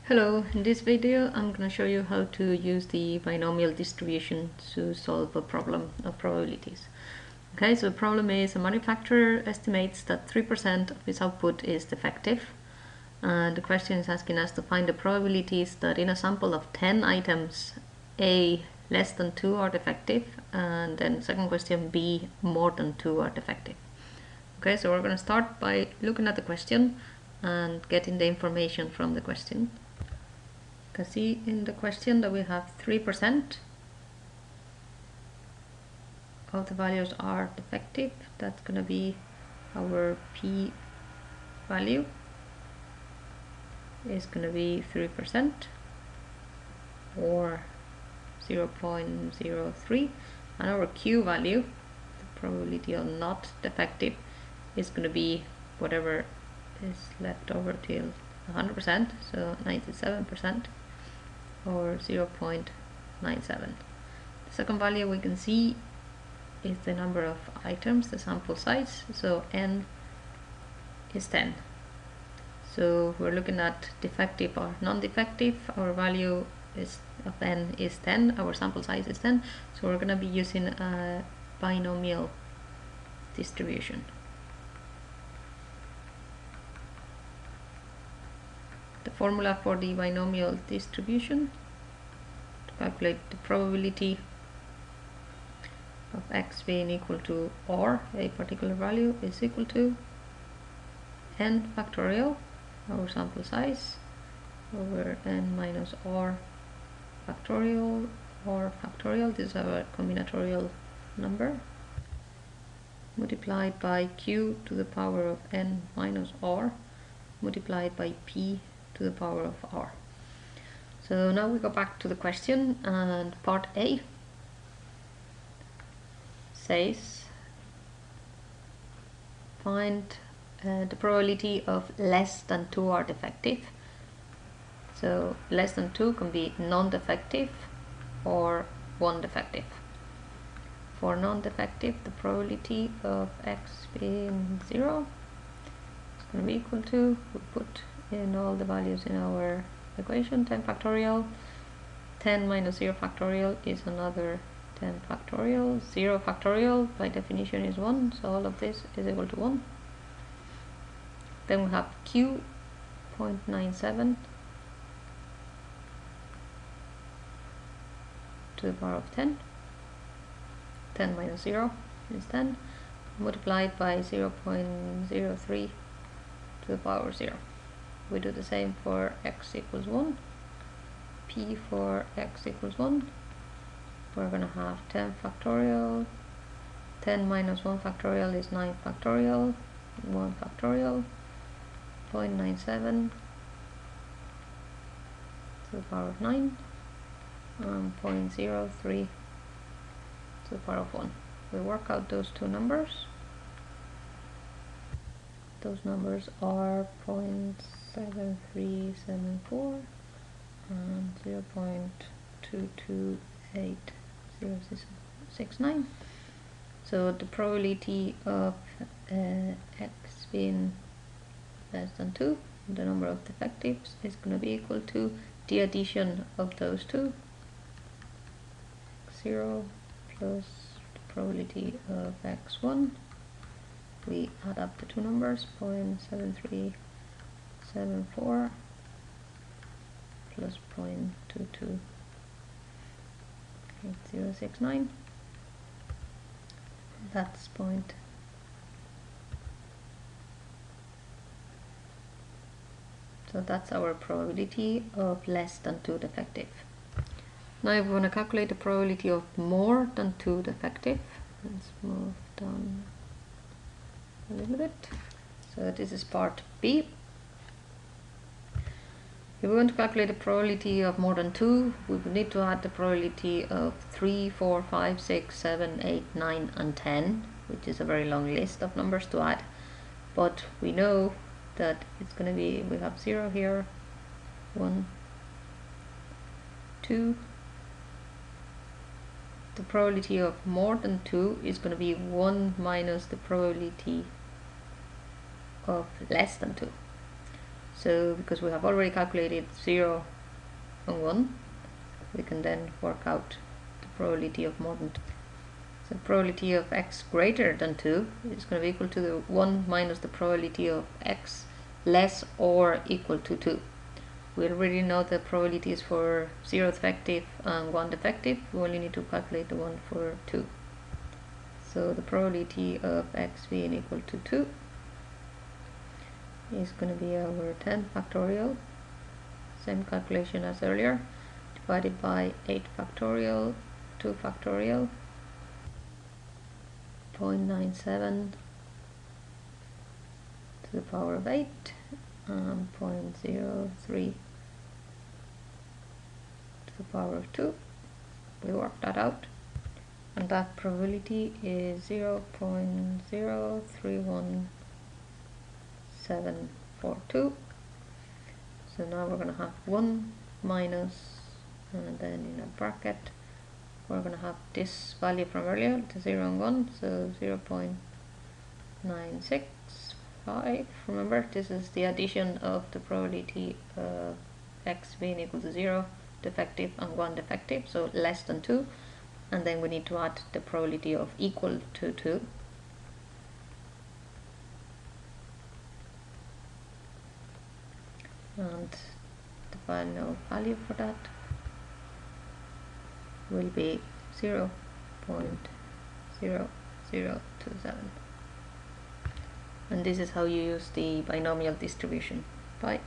Hello, in this video I'm going to show you how to use the binomial distribution to solve a problem of probabilities. Okay, so the problem is a manufacturer estimates that 3% of its output is defective, and the question is asking us to find the probabilities that in a sample of 10 items A less than 2 are defective, and then second question B more than 2 are defective. Okay, so we're going to start by looking at the question and getting the information from the question. You can see in the question that we have 3% of the values are defective. That's going to be our P value is going to be 3% or 0.03, and our Q value, the probability of not defective, is going to be whatever is left over till 100%, so 97%. Or 0.97. The second value we can see is the number of items, the sample size, so n is 10. So we're looking at defective or non-defective. Our value of n is 10, our sample size is 10, so we're going to be using a binomial distribution. The formula for the binomial distribution to calculate the probability of x being equal to or a particular value is equal to n factorial, our sample size, over n minus r factorial, or factorial, this is our combinatorial number, multiplied by q to the power of n minus r, multiplied by p to the power of r. So now we go back to the question, and part A says find the probability of less than 2 are defective. So less than 2 can be non-defective or 1 defective. For non-defective, the probability of x being 0 is going to be equal to, we put in all the values in our equation, 10 factorial, 10 minus 0 factorial is another 10 factorial, 0 factorial by definition is 1, so all of this is equal to 1. Then we have q 0.97 to the power of 10, 10 minus 0 is 10, multiplied by 0.03 to the power of 0. We do the same for x equals 1, p for x equals 1, we're going to have 10 factorial, 10 minus 1 factorial is 9 factorial, 1 factorial, 0.97 to the power of 9, and 0.03 to the power of 1. We work out those two numbers. Those numbers are 0.7374 and 0.228069. So the probability of x being less than 2, the number of defectives, is going to be equal to the addition of those two, 0 plus the probability of x1. We add up the two numbers, 0.7374 plus 0.228069. That's point. So that's our probability of less than 2 defective. Now if we want to calculate the probability of more than 2 defective, let's move down a little bit. So this is part B. If we want to calculate the probability of more than 2, we would need to add the probability of 3, 4, 5, 6, 7, 8, 9 and 10, which is a very long list of numbers to add, but we know that it's going to be, we have 0 here, 1, 2. The probability of more than 2 is going to be 1 minus the probability of less than 2. So because we have already calculated 0 and 1, we can then work out the probability of more than 2. So the probability of x greater than 2 is going to be equal to the 1 minus the probability of x less or equal to 2. We already know the probabilities for 0 defective and 1 defective. We only need to calculate the one for 2. So the probability of x being equal to 2 is going to be over 10 factorial, same calculation as earlier, divided by 8 factorial, 2 factorial, 0.97 to the power of 8, and 0.03 to the power of 2. We work that out, and that probability is 0.031742. So now we're going to have 1 minus, and then in a bracket we're going to have this value from earlier, the 0 and 1, so 0.965. Remember, this is the addition of the probability of x being equal to 0 defective and 1 defective, so less than 2, and then we need to add the probability of equal to 2. And the final value for that will be 0.0027. And this is how you use the binomial distribution. Bye.